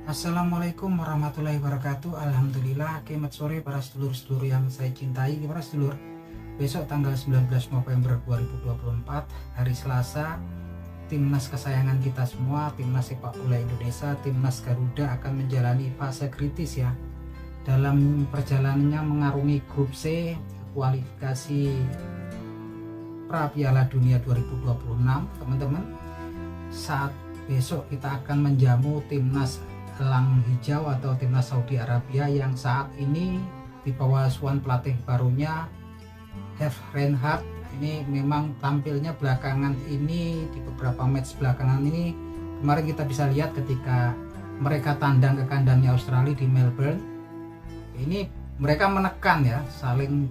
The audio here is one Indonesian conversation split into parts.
Assalamualaikum warahmatullahi wabarakatuh. Alhamdulillah, selamat sore para sedulur-sedulur yang saya cintai. Para sedulur, besok tanggal 19 November 2024, hari Selasa, timnas kesayangan kita semua, timnas sepak bola Indonesia, timnas Garuda akan menjalani fase kritis ya. Dalam perjalanannya mengarungi grup C kualifikasi pra Piala Dunia 2026, teman-teman. Saat besok kita akan menjamu timnas Elang Hijau atau timnas Saudi Arabia yang saat ini di bawah asuhan pelatih barunya Hev Reinhardt. Ini memang tampilnya belakangan ini, di beberapa match belakangan ini kemarin kita bisa lihat ketika mereka tandang ke kandangnya Australia di Melbourne, ini mereka menekan ya, saling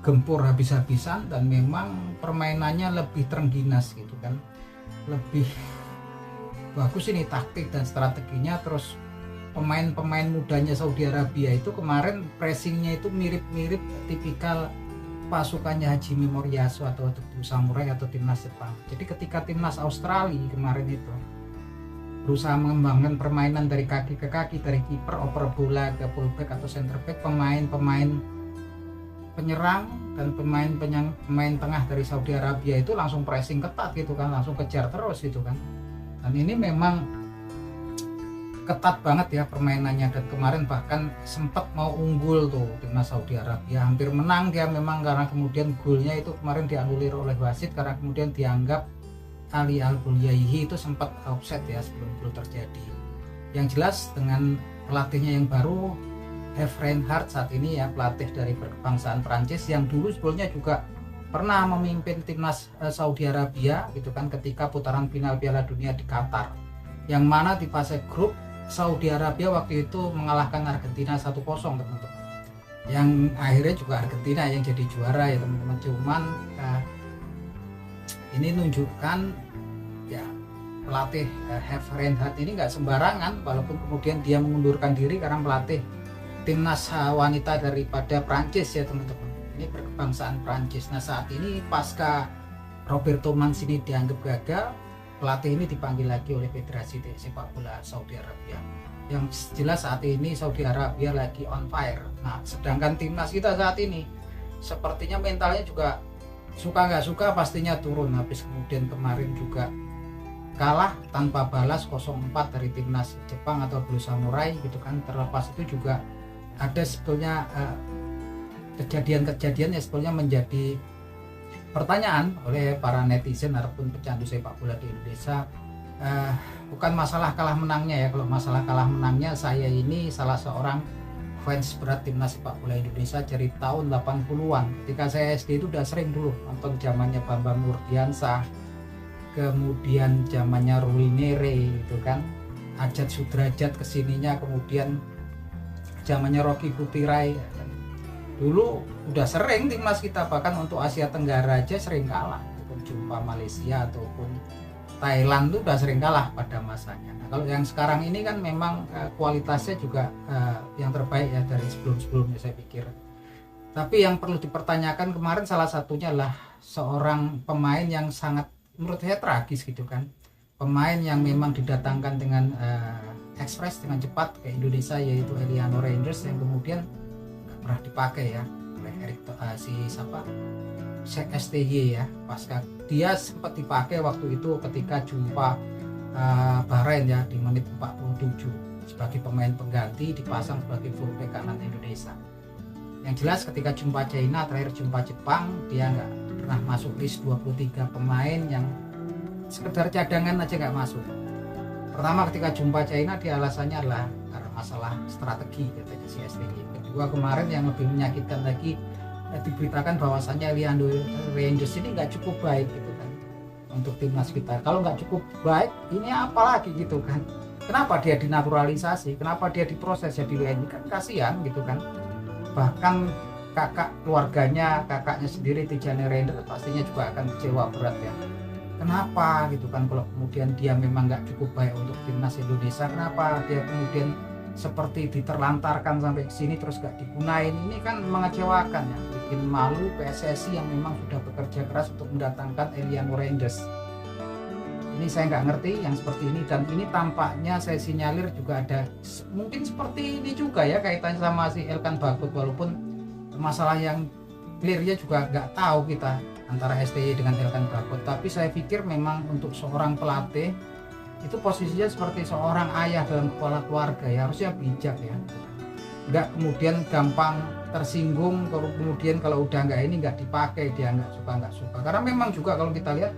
gempur habis-habisan, dan memang permainannya lebih terengginas gitu kan, lebih bagus ini taktik dan strateginya. Terus pemain-pemain mudanya Saudi Arabia itu kemarin pressingnya itu mirip-mirip tipikal pasukannya Hajime Moriyasu atau Blue Samurai atau timnas Jepang. Jadi ketika timnas Australia kemarin itu berusaha mengembangkan permainan dari kaki ke kaki, dari kiper oper bola ke fullback atau center back, pemain-pemain penyerang dan pemain tengah dari Saudi Arabia itu langsung pressing ketat gitu kan, langsung kejar terus gitu kan. Dan ini memang ketat banget ya permainannya, dan kemarin bahkan sempat mau unggul tuh timnas Saudi Arabia, hampir menang dia memang, karena kemudian golnya itu kemarin dianulir oleh wasit karena kemudian dianggap Ali Al-Bulyaihi itu sempat offset ya sebelum gol terjadi. Yang jelas dengan pelatihnya yang baru Hev Reinhardt saat ini ya, pelatih dari berkebangsaan Prancis yang dulu sebelumnya juga pernah memimpin timnas Saudi Arabia gitu kan ketika putaran final Piala Dunia di Qatar, yang mana di fase grup Saudi Arabia waktu itu mengalahkan Argentina 1-0 teman-teman, yang akhirnya juga Argentina yang jadi juara ya teman-teman. Cuman ini nunjukkan ya pelatih Hev Reinhardt ini nggak sembarangan, walaupun kemudian dia mengundurkan diri karena pelatih timnas wanita daripada Prancis ya teman-teman, ini berkebangsaan Prancis. Nah saat ini pasca Roberto Mancini dianggap gagal, pelatih ini dipanggil lagi oleh Federasi Sepak Bola Saudi Arabia. Yang jelas saat ini Saudi Arabia lagi on fire. Nah sedangkan timnas kita saat ini sepertinya mentalnya juga suka nggak suka pastinya turun, habis kemudian kemarin juga kalah tanpa balas 0-4 dari timnas Jepang atau Blue Samurai gitu kan. Terlepas itu juga ada sebetulnya kejadian-kejadian yang sebetulnya menjadi pertanyaan oleh para netizen ataupun pecandu sepak bola di Indonesia. Bukan masalah kalah menangnya ya, kalau masalah kalah menangnya saya ini salah seorang fans berat timnas sepak bola Indonesia dari tahun 80-an. Ketika saya SD itu udah sering dulu nonton zamannya Bambang Nurdiansah, kemudian zamannya Ruli Nere gitu kan, Ajat Sudrajat kesininya, kemudian zamannya Rocky Putirai. Dulu udah sering timnas kita bahkan untuk Asia Tenggara aja sering kalah, ataupun jumpa Malaysia ataupun Thailand tuh udah sering kalah pada masanya. Nah, kalau yang sekarang ini kan memang kualitasnya juga yang terbaik ya dari sebelum-sebelumnya saya pikir. Tapi yang perlu dipertanyakan kemarin salah satunya adalah seorang pemain yang sangat menurut saya tragis gitu kan. Pemain yang memang didatangkan dengan ekspres dengan cepat ke Indonesia, yaitu Eliano Reinders, yang kemudian nggak pernah dipakai ya oleh STY ya. Pasca dia sempat dipakai waktu itu ketika jumpa Bahrain ya di menit 47 sebagai pemain pengganti, dipasang sebagai fullback kanan Indonesia. Yang jelas ketika jumpa China, terakhir jumpa Jepang, dia nggak pernah masuk list 23 pemain yang sekedar cadangan aja nggak masuk. Pertama ketika jumpa China dia alasannya adalah karena masalah strategi katanya si STY. Kedua kemarin yang lebih menyakitkan lagi, diberitakan bahwasannya Eliano Reinders ini nggak cukup baik gitu kan untuk timnas kita. Kalau nggak cukup baik ini apa lagi gitu kan, kenapa dia dinaturalisasi, kenapa dia diproses jadi WNI, kan kasihan gitu kan. Bahkan kakak keluarganya, kakaknya sendiri Tijani Reinders pastinya juga akan kecewa berat ya. Kenapa gitu kan, kalau kemudian dia memang nggak cukup baik untuk timnas Indonesia, kenapa dia kemudian seperti diterlantarkan sampai ke sini terus gak digunain? Ini kan mengecewakan ya, bikin malu PSSI yang memang sudah bekerja keras untuk mendatangkan Eliano Reinders. Ini saya nggak ngerti yang seperti ini, dan ini tampaknya saya sinyalir juga ada mungkin seperti ini juga ya kaitannya sama si Elkan Bagot, walaupun masalah yang clearnya juga nggak tahu kita antara STY dengan Elkan Bagot. Tapi saya pikir memang untuk seorang pelatih itu posisinya seperti seorang ayah dalam kepala keluarga ya, harusnya bijak ya, nggak kemudian gampang tersinggung kalau kemudian kalau udah nggak ini nggak dipakai dia nggak suka. Karena memang juga kalau kita lihat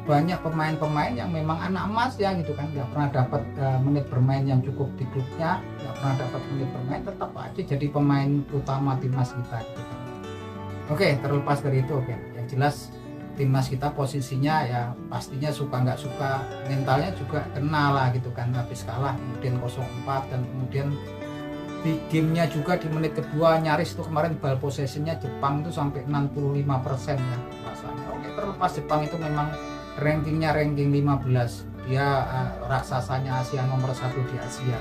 banyak pemain-pemain yang memang anak emas ya gitu kan, nggak pernah dapat menit bermain yang cukup di klubnya, nggak pernah dapat menit bermain, tetap aja jadi pemain utama timnas kita gitu kan. Oke, terlepas dari itu, oke, yang jelas timnas kita posisinya ya pastinya suka nggak suka mentalnya juga kena lah gitu kan, habis kalah kemudian 0-4 dan kemudian di gamenya juga di menit kedua nyaris itu kemarin ball possessionnya Jepang itu sampai 65% ya rasanya. Oke, terlepas Jepang itu memang rankingnya ranking 15, dia raksasanya Asia nomor 1 di Asia,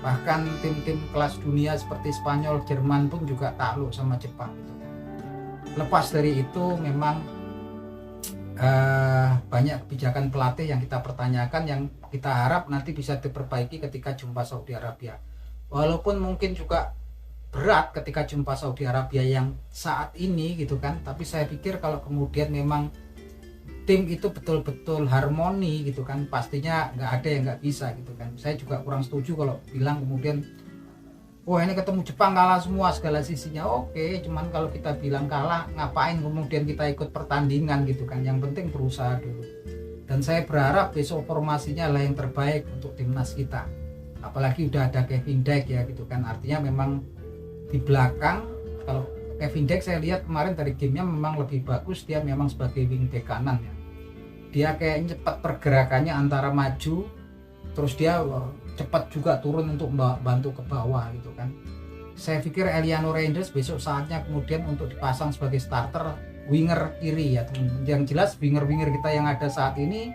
bahkan tim-tim kelas dunia seperti Spanyol, Jerman pun juga takluk sama Jepang gitu. Lepas dari itu memang banyak kebijakan pelatih yang kita pertanyakan, yang kita harap nanti bisa diperbaiki ketika jumpa Saudi Arabia. Walaupun mungkin juga berat ketika jumpa Saudi Arabia yang saat ini gitu kan, tapi saya pikir kalau kemudian memang tim itu betul-betul harmoni gitu kan, pastinya nggak ada yang nggak bisa gitu kan. Saya juga kurang setuju kalau bilang kemudian wah ini ketemu Jepang kalah semua segala sisinya. Oke, cuman kalau kita bilang kalah ngapain kemudian kita ikut pertandingan gitu kan, yang penting berusaha dulu. Dan saya berharap besok formasinya lah yang terbaik untuk timnas kita, apalagi udah ada Kevin Dijk ya gitu kan, artinya memang di belakang kalau Kevin Dijk saya lihat kemarin dari gamenya memang lebih bagus, dia memang sebagai wingback kanan ya, dia kayak cepat pergerakannya antara maju terus dia cepat juga turun untuk bantu ke bawah gitu kan. Saya pikir Eliano Reinders besok saatnya kemudian untuk dipasang sebagai starter winger kiri ya teman-teman. Yang jelas winger-winger kita yang ada saat ini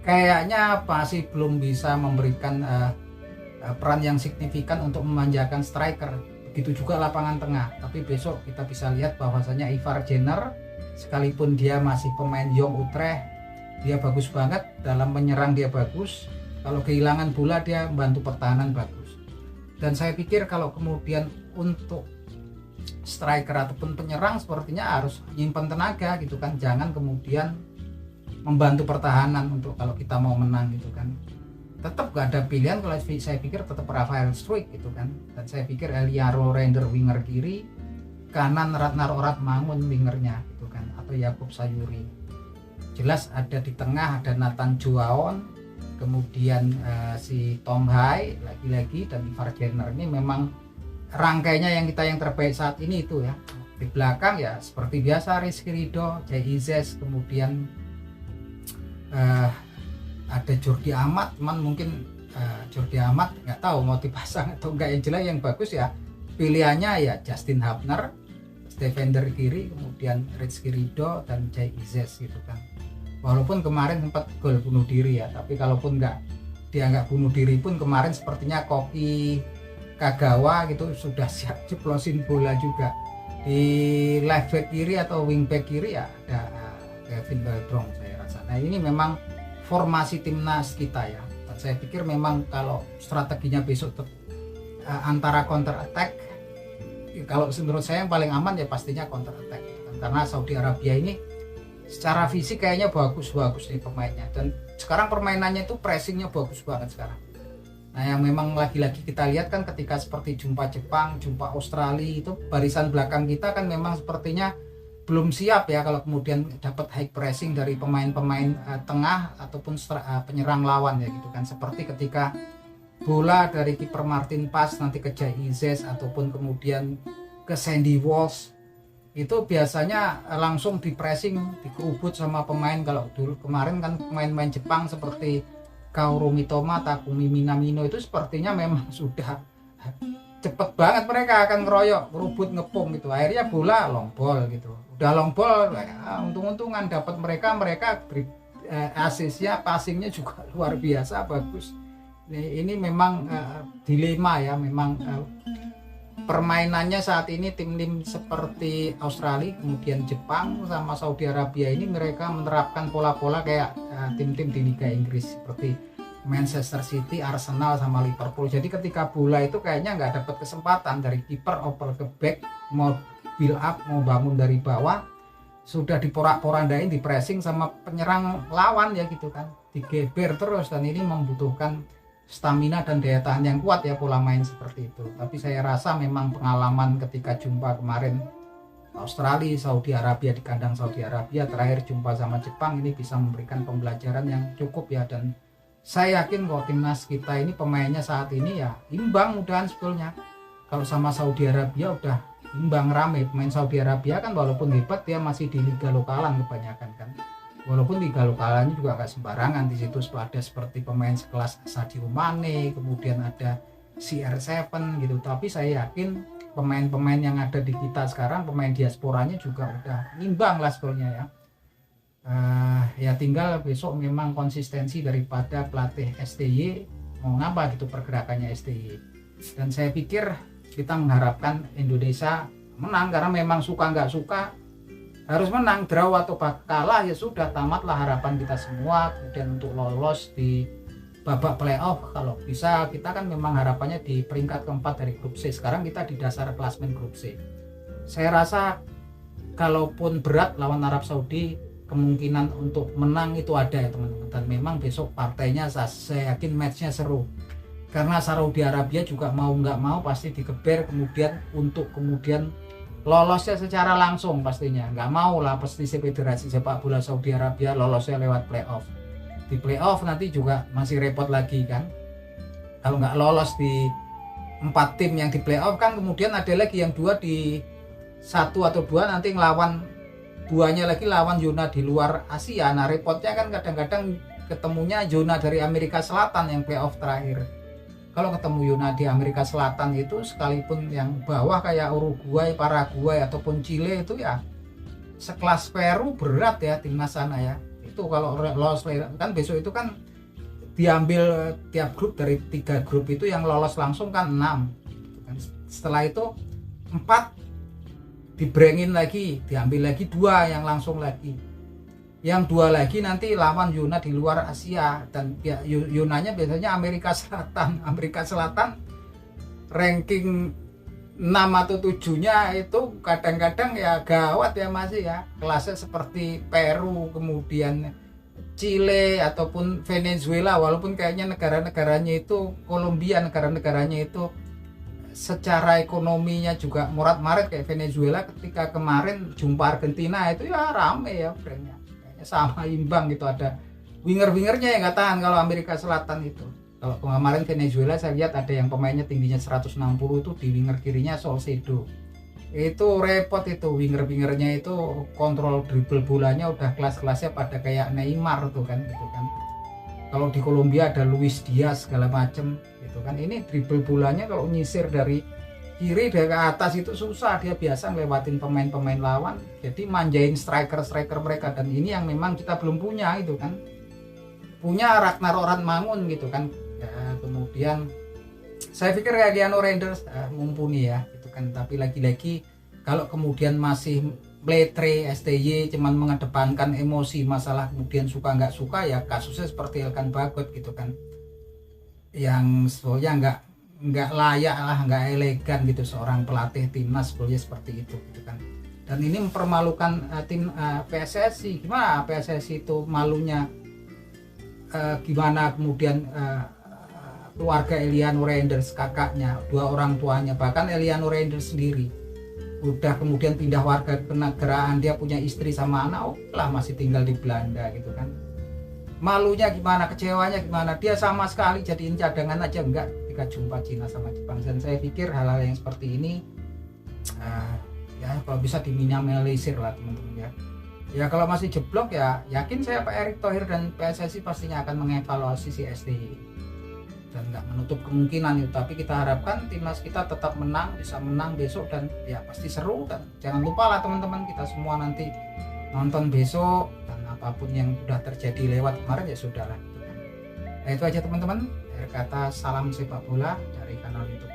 kayaknya masih belum bisa memberikan peran yang signifikan untuk memanjakan striker. Begitu juga lapangan tengah. Tapi besok kita bisa lihat bahwasanya Ivar Jenner, sekalipun dia masih pemain Jong Utrecht, dia bagus banget dalam menyerang, dia bagus. Kalau kehilangan bola dia membantu pertahanan bagus. Dan saya pikir kalau kemudian untuk striker ataupun penyerang sepertinya harus nyimpen tenaga gitu kan, jangan kemudian membantu pertahanan untuk kalau kita mau menang gitu kan. Tetap gak ada pilihan kalau saya pikir tetap Rafael Struijk gitu kan. Dan saya pikir Eliano Reinders winger kiri, kanan Ratnar Oratmangun wingernya gitu kan, atau Yakub Sayuri. Jelas ada di tengah ada Nathan Joaon, kemudian si Tom Hai lagi-lagi, dan Ivar Jenner. Ini memang rangkainya yang terbaik saat ini itu ya. Di belakang ya seperti biasa Rizky Ridho, Jay Izes, kemudian ada Jordi Amat, cuman mungkin Jordi Amat nggak tahu mau dipasang atau enggak. Yang jelas yang bagus ya pilihannya ya Justin Hubner, defender kiri, kemudian Rizky Ridho dan Jay Izes gitu kan. Walaupun kemarin sempat gol bunuh diri ya, tapi kalaupun dia nggak bunuh diri pun kemarin sepertinya Koki Kagawa gitu sudah siap ceplosin bola juga. Di left back kiri atau wing back kiri ya ada Kevin Waldron saya rasa. Nah ini memang formasi timnas kita ya. Dan saya pikir memang kalau strateginya besok antara counter attack, kalau menurut saya yang paling aman ya pastinya counter attack. Karena Saudi Arabia ini secara fisik kayaknya bagus-bagus nih pemainnya, dan sekarang permainannya itu pressingnya bagus banget sekarang. Nah yang memang lagi-lagi kita lihat kan ketika seperti jumpa Jepang, jumpa Australia, itu barisan belakang kita kan memang sepertinya belum siap ya kalau kemudian dapat high pressing dari pemain-pemain tengah ataupun penyerang lawan ya gitu kan. Seperti ketika bola dari kiper Martin pas nanti ke Jay Izes ataupun kemudian ke Sandy Walsh, itu biasanya langsung di pressing, dikerubut sama pemain. Kalau dulu kemarin kan pemain-pemain Jepang seperti Kaoru Mitoma, Takumi Minamino itu sepertinya memang sudah cepet banget mereka akan ngeroyok, ngerubut, ngepung gitu. Akhirnya bola long ball gitu. Udah long ball, untung-untungan dapat mereka asisnya, passingnya juga luar biasa bagus. Ini memang dilema ya, memang permainannya saat ini tim-tim seperti Australia, kemudian Jepang sama Saudi Arabia ini mereka menerapkan pola-pola kayak tim-tim di Liga Inggris seperti Manchester City, Arsenal sama Liverpool. Jadi ketika bola itu kayaknya nggak dapat kesempatan dari kiper oper ke back, mau build up, mau bangun dari bawah, sudah diporak-porandain, di pressing sama penyerang lawan ya gitu kan, digeber terus, dan ini membutuhkan stamina dan daya tahan yang kuat ya pola main seperti itu. Tapi saya rasa memang pengalaman ketika jumpa kemarin Australia, Saudi Arabia di kandang Saudi Arabia, terakhir jumpa sama Jepang, ini bisa memberikan pembelajaran yang cukup ya. Dan saya yakin kalau timnas kita ini pemainnya saat ini ya imbang mudahan sebetulnya. Kalau sama Saudi Arabia udah imbang rame. Pemain Saudi Arabia kan walaupun hebat dia masih di liga lokalan kebanyakan kan. Walaupun liga lokalannya juga nggak sembarangan, di situ ada seperti pemain sekelas Sadio Mane, kemudian ada CR7 gitu. Tapi saya yakin pemain-pemain yang ada di kita sekarang, pemain diasporanya juga udah imbang lah sebetulnya ya. Ya tinggal besok memang konsistensi daripada pelatih STY mau ngapa gitu pergerakannya STY. Dan saya pikir kita mengharapkan Indonesia menang, karena memang suka nggak suka harus menang. Draw atau kalah ya sudah, tamatlah harapan kita semua. Kemudian untuk lolos di babak playoff kalau bisa, kita kan memang harapannya di peringkat keempat dari grup C. Sekarang kita di dasar klasmen grup C. Saya rasa kalaupun berat lawan Arab Saudi, kemungkinan untuk menang itu ada ya teman-teman. Dan memang besok partainya saya yakin matchnya seru, karena Saudi Arabia juga mau nggak mau pasti dikeber kemudian untuk kemudian lolosnya secara langsung. Pastinya nggak mau lah pasti Federasi Sepak Bola Saudi Arabia lolosnya lewat playoff. Di playoff nanti juga masih repot lagi kan, kalau nggak lolos di 4 tim yang di playoff kan, kemudian ada lagi yang 2 di 1 atau 2 nanti ngelawan 2-nya lagi lawan zona di luar Asia. Nah repotnya kan kadang-kadang ketemunya zona dari Amerika Selatan yang playoff terakhir. Kalau ketemu zona di Amerika Selatan itu, sekalipun yang bawah kayak Uruguay, Paraguay ataupun Chile itu ya sekelas Peru berat ya timnas sana ya. Itu kalau lolos kan besok itu kan diambil tiap grup dari 3 grup itu yang lolos langsung kan 6. Setelah itu 4 dibrengin lagi, diambil lagi 2 yang langsung lagi. Yang 2 lagi nanti lawan zona di luar Asia, dan ya, zonanya biasanya Amerika Selatan. Amerika Selatan ranking 6 atau 7-nya itu kadang-kadang ya gawat ya masih ya. Kelasnya seperti Peru, kemudian Chile ataupun Venezuela, walaupun kayaknya negara-negaranya itu, Kolombia negara-negaranya itu secara ekonominya juga morat-marit kayak Venezuela. Ketika kemarin jumpa Argentina itu ya rame ya brandnya, kayaknya sama imbang gitu. Ada winger-wingernya yang nggak tahan kalau Amerika Selatan itu. Kalau kemarin Venezuela saya lihat ada yang pemainnya tingginya 160 itu di winger kirinya Salcedo. Itu repot itu, winger-wingernya itu kontrol dribble bolanya udah kelas-kelasnya pada kayak Neymar tuh kan gitu kan. Kalau di Kolombia ada Luis Diaz segala macem gitu kan. Ini dribble bolanya kalau nyisir dari kiri dari ke atas itu susah, dia biasa ngelewatin pemain-pemain lawan, jadi manjain striker-striker mereka. Dan ini yang memang kita belum punya itu kan. Punya Ragnar Mangun gitu kan. Ya, kemudian saya pikir Eliano Reinders mumpuni ya gitu kan. Tapi lagi-lagi kalau kemudian masih pletre STY cuman mengedepankan emosi masalah kemudian suka nggak suka, ya kasusnya seperti Elkan Bagot gitu kan, yang sebetulnya nggak layak lah, nggak elegan gitu seorang pelatih timnas sebetulnya seperti itu gitu kan. Dan ini mempermalukan tim PSSI. Gimana PSSI itu malunya, gimana kemudian keluarga Eliano Reinders, kakaknya, 2 orang tuanya, bahkan Eliano Reinders sendiri udah kemudian pindah warga kenegaraan, dia punya istri sama anak, lah masih tinggal di Belanda gitu kan. Malunya gimana, kecewanya gimana, dia sama sekali jadiin cadangan aja enggak ketika jumpa Cina sama Jepang. Dan saya pikir hal-hal yang seperti ini ya kalau bisa diminimalisir lah teman-teman ya. Ya kalau masih jeblok ya yakin saya Pak Erick Thohir dan PSSI pastinya akan mengevaluasi si STY dan nggak menutup kemungkinan itu. Tapi kita harapkan timnas kita tetap menang, bisa menang besok, dan ya pasti seru. Dan jangan lupa lah teman-teman, kita semua nanti nonton besok, dan apapun yang sudah terjadi lewat kemarin ya sudahlah gitu kan. Nah, itu aja teman-teman, kata salam sepak bola dari kanal YouTube.